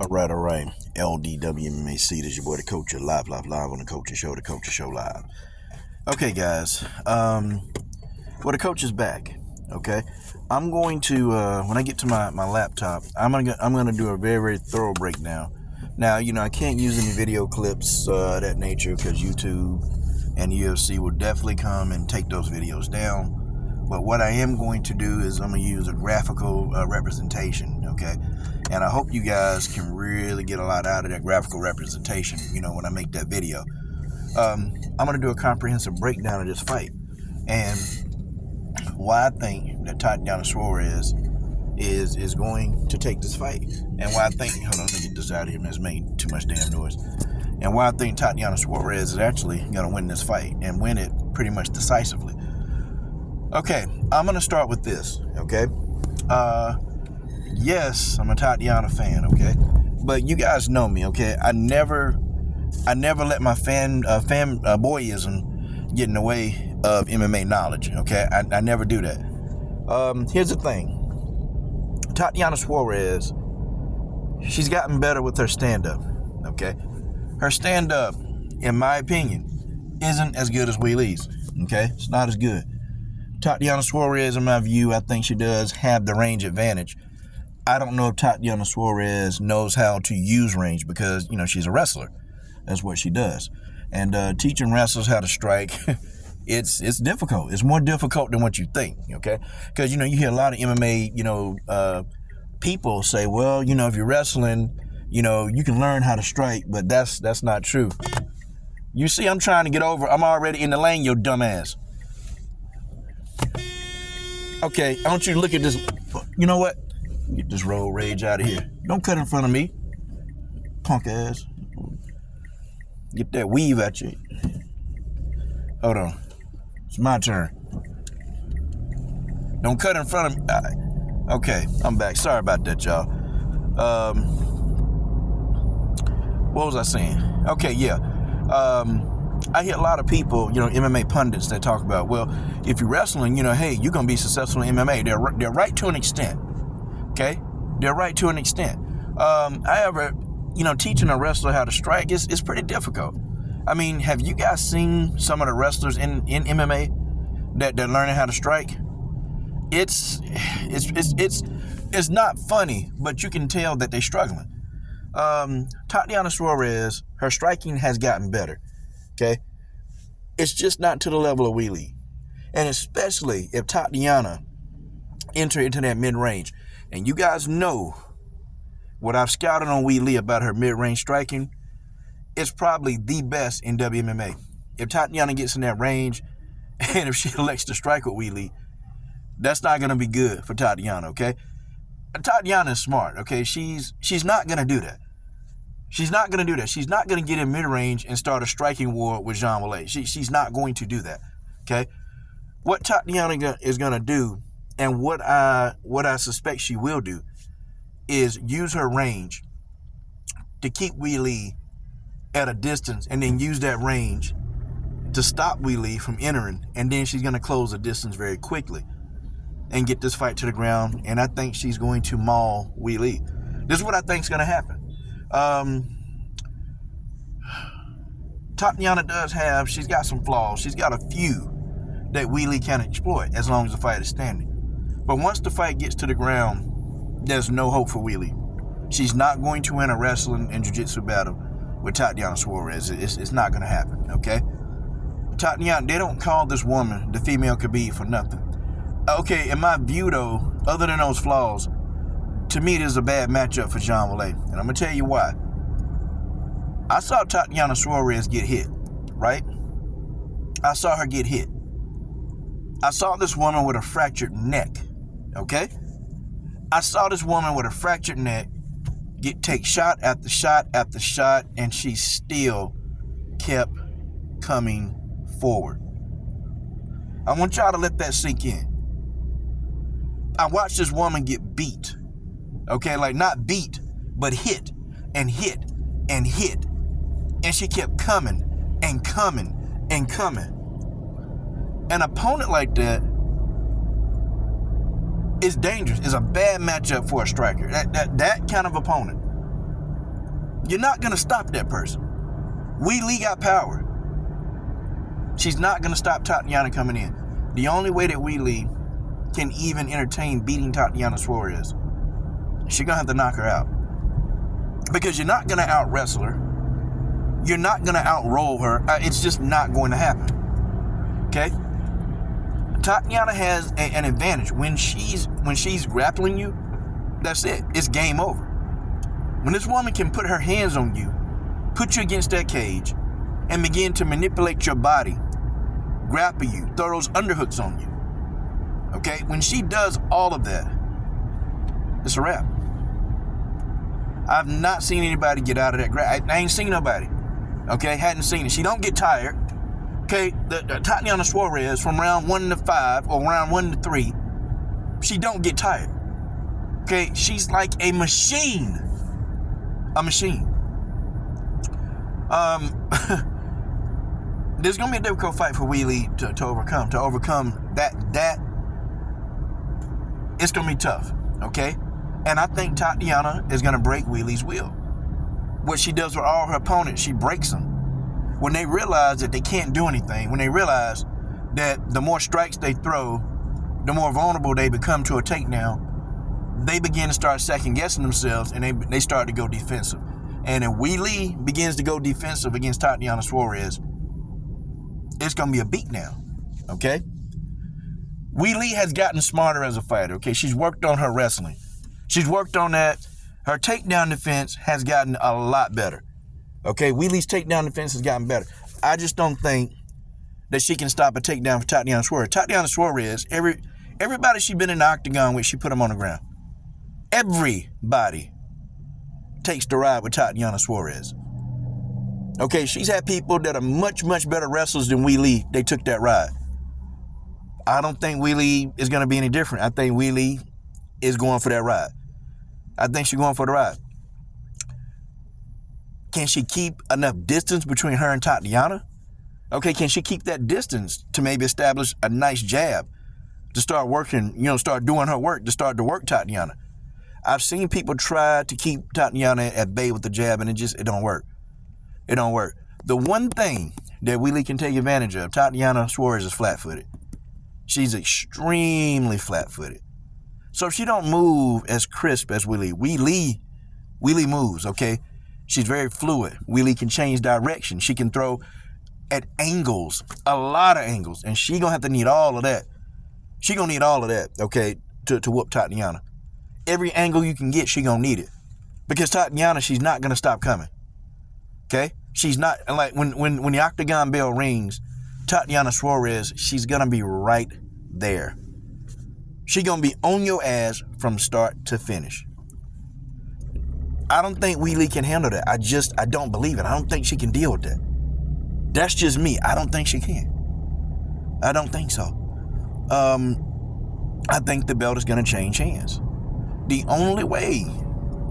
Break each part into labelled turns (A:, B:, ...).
A: All right. LDWMAC, this is your boy, the Coach, live on the Coach Show Live. Okay, guys. The Coach is back. Okay, I'm going to when I get to my laptop, I'm gonna do a very, very thorough breakdown. Now, I can't use any video clips of that nature because YouTube and UFC will definitely come and take those videos down. But what I am going to do is I'm going to use a graphical representation, okay? And I hope you guys can really get a lot out of that graphical representation, when I make that video. I'm going to do a comprehensive breakdown of this fight. And why I think that Tatiana Suarez is going to take this fight. And why I think, hold on, let me get this out of here, man, it's making too much damn noise. And why I think Tatiana Suarez is actually going to win this fight and win it pretty much decisively. Okay, I'm going to start with this, okay? Yes, I'm a Tatiana fan, okay? But you guys know me, okay? I never let my boyism get in the way of MMA knowledge, okay? I never do that. Here's the thing. Tatiana Suarez, she's gotten better with her stand-up, okay? Her stand-up, in my opinion, isn't as good as Weili's, okay? It's not as good. Tatiana Suarez, in my view, I think she does have the range advantage. I don't know if Tatiana Suarez knows how to use range because, she's a wrestler. That's what she does. And teaching wrestlers how to strike, it's difficult. It's more difficult than what you think, okay? Because, you hear a lot of MMA, people say, well, if you're wrestling, you can learn how to strike, but that's not true. You see, I'm trying to get over. I'm already in the lane, you dumbass. Okay, I want you to look at this. You know what? Get this road rage out of here. Don't cut in front of me, punk ass. Get that weave at you. Hold on. It's my turn. Don't cut in front of me. Okay, I'm back. Sorry about that, y'all. What was I saying? Okay, yeah. I hear a lot of people, MMA pundits that talk about, well, if you're wrestling, hey, you're going to be successful in MMA. They're right to an extent, okay? They're right to an extent. However, teaching a wrestler how to strike is pretty difficult. I mean, have you guys seen some of the wrestlers in MMA that they're learning how to strike? It's not funny, but you can tell that they're struggling. Tatiana Suarez, her striking has gotten better. Okay, it's just not to the level of Weili, and especially if Tatiana enter into that mid-range. And you guys know what I've scouted on Weili about her mid-range striking. It's probably the best in WMMA. If Tatiana gets in that range, and if she elects to strike with Weili, that's not going to be good for Tatiana. Okay, Tatiana is smart. Okay, she's not going to do that. She's not going to do that. She's not going to get in mid-range and start a striking war with Zhang Weili. She's not going to do that, okay? What Tatiana is going to do, and what I suspect she will do, is use her range to keep Weili at a distance and then use that range to stop Weili from entering, and then she's going to close the distance very quickly and get this fight to the ground, and I think she's going to maul Weili. This is what I think is going to happen. Tatiana she's got some flaws. She's got a few that Weili can exploit as long as the fight is standing. But once the fight gets to the ground, there's no hope for Weili. She's not going to win a wrestling and jiu-jitsu battle with Tatiana Suarez. It's not going to happen, okay? Tatiana, they don't call this woman the female Khabib for nothing. Okay, in my view, though, other than those flaws, to me, it is a bad matchup for Zhang Weili, and I'm going to tell you why. I saw Tatiana Suarez get hit, right? I saw her get hit. I saw this woman with a fractured neck, okay? I saw this woman with a fractured neck take shot after shot after shot, and she still kept coming forward. I want y'all to let that sink in. I watched this woman get beat. Okay, like not beat, but hit and hit and hit. And she kept coming and coming and coming. An opponent like that is dangerous. It's a bad matchup for a striker. That kind of opponent You're not going to stop that person. Weili got power. She's not going to stop Tatiana coming in. The only way that Weili can even entertain beating Tatiana Suarez, she's going to have to knock her out. Because you're not going to out-wrestle her. You're not going to out-roll her. It's just not going to happen. Okay? Tatiana has an advantage. When she's grappling you, that's it. It's game over. When this woman can put her hands on you, put you against that cage, and begin to manipulate your body, grapple you, throw those underhooks on you. Okay? When she does all of that, it's a wrap. I've not seen anybody get out of that grab. I ain't seen nobody. Okay? Hadn't seen it. She don't get tired. Okay? The Tatiana Suarez from round 1 to 5 or round 1 to 3, she don't get tired. Okay? She's like a machine. A machine. There's gonna be a difficult fight for Weili to overcome. To overcome that it's gonna be tough. Okay? And I think Tatiana is gonna break Weili's will. What she does with all her opponents, she breaks them. When they realize that they can't do anything, when they realize that the more strikes they throw, the more vulnerable they become to a takedown, they begin to start second guessing themselves, and they start to go defensive. And if Weili begins to go defensive against Tatiana Suarez, it's going to be a beatdown, okay? Weili has gotten smarter as a fighter, okay? She's worked on her wrestling. She's worked on that. Her takedown defense has gotten a lot better, okay? Weili's takedown defense has gotten better. I just don't think that she can stop a takedown for Tatiana Suarez. Tatiana Suarez, everybody she's been in the octagon with, she put them on the ground. Everybody takes the ride with Tatiana Suarez. Okay, she's had people that are much, much better wrestlers than Weili. They took that ride. I don't think Weili is going to be any different. I think Weili is going for that ride. I think she's going for the ride. Can she keep enough distance between her and Tatiana? Okay, can she keep that distance to maybe establish a nice jab to start working, start doing her work, to start to work Tatiana? I've seen people try to keep Tatiana at bay with the jab, and it don't work. It don't work. The one thing that Weili can take advantage of, Tatiana Suarez is flat-footed. She's extremely flat-footed. So if she don't move as crisp as Weili moves, okay? She's very fluid. Weili can change direction. She can throw at angles, a lot of angles, and she gonna have to need all of that. She gonna need all of that, okay, to whoop Tatiana. Every angle you can get, she gonna need it. Because Tatiana, she's not gonna stop coming. Okay? She's not, like, when the octagon bell rings, Tatiana Suarez, she's gonna be right there. She gonna be on your ass from start to finish. I don't think Weili can handle that. I don't believe it. I don't think she can deal with that. That's just me. I don't think she can. I don't think so. I think the belt is gonna change hands. The only way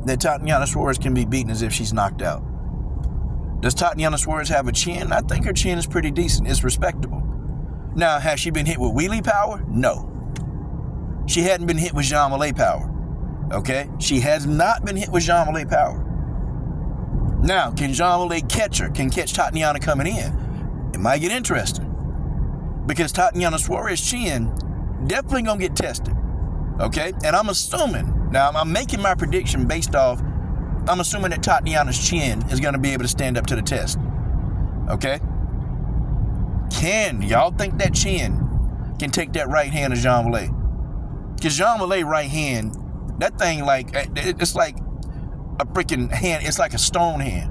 A: that Tatiana Suarez can be beaten is if she's knocked out. Does Tatiana Suarez have a chin? I think her chin is pretty decent. It's respectable. Now, has she been hit with Weili power? No. She hadn't been hit with Zhang power. Okay? She has not been hit with Zhang power. Now, can Zhang catch her? Can catch Tatiana coming in? It might get interesting. Because Tatiana Suarez's chin definitely gonna get tested. Okay? And I'm assuming, now I'm making my prediction based off, I'm assuming that Tatiana's chin is going to be able to stand up to the test. Okay? Can y'all think that chin can take that right hand of Zhang? Because Zhang right hand, that thing, like, it's like a freaking hand. It's like a stone hand.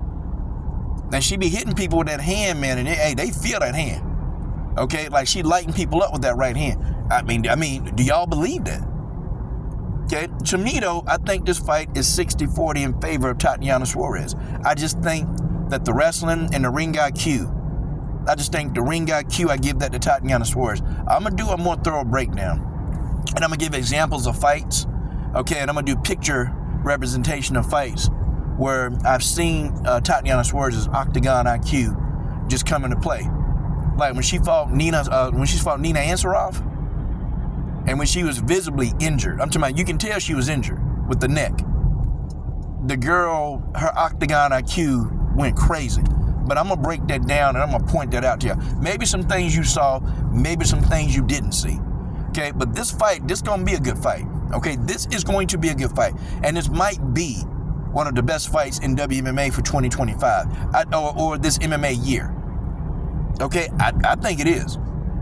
A: And she be hitting people with that hand, man, and they feel that hand. Okay? Like, she lighting people up with that right hand. I mean, do y'all believe that? Okay, to me, though, I think this fight is 60-40 in favor of Tatiana Suarez. I just think that the wrestling and the ring IQ, I give that to Tatiana Suarez. I'm going to do a more thorough breakdown. And I'm going to give examples of fights. Okay, and I'm going to do picture representation of fights where I've seen Tatiana Suarez's octagon IQ just come into play. Like when she fought Nina Ansaroff. And when she was visibly injured, I'm talking about, you can tell she was injured with the neck. the girl, her octagon IQ went crazy. But I'm going to break that down and I'm going to point that out to you. Maybe some things you saw, maybe some things you didn't see. Okay, but this fight, this is going to be a good fight. Okay, this is going to be a good fight. And this might be one of the best fights in WMMA for 2025 or this MMA year. Okay, I think it is.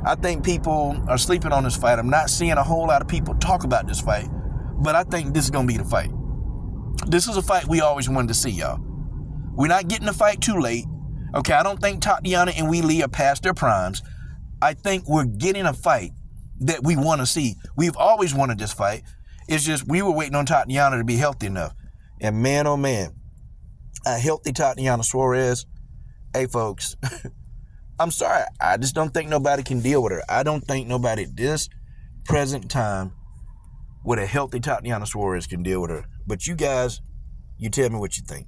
A: I think people are sleeping on this fight. I'm not seeing a whole lot of people talk about this fight, but I think this is going to be the fight. This is a fight we always wanted to see, y'all. We're not getting the fight too late. Okay, I don't think Tatiana and Weili are past their primes. I think we're getting a fight that we want to see. We've always wanted this fight. It's just we were waiting on Tatiana to be healthy enough. And man, oh man, a healthy Tatiana Suarez, hey folks, I'm sorry. I just don't think nobody can deal with her. I don't think nobody at this present time with a healthy Tatiana Suarez can deal with her. But you guys, you tell me what you think.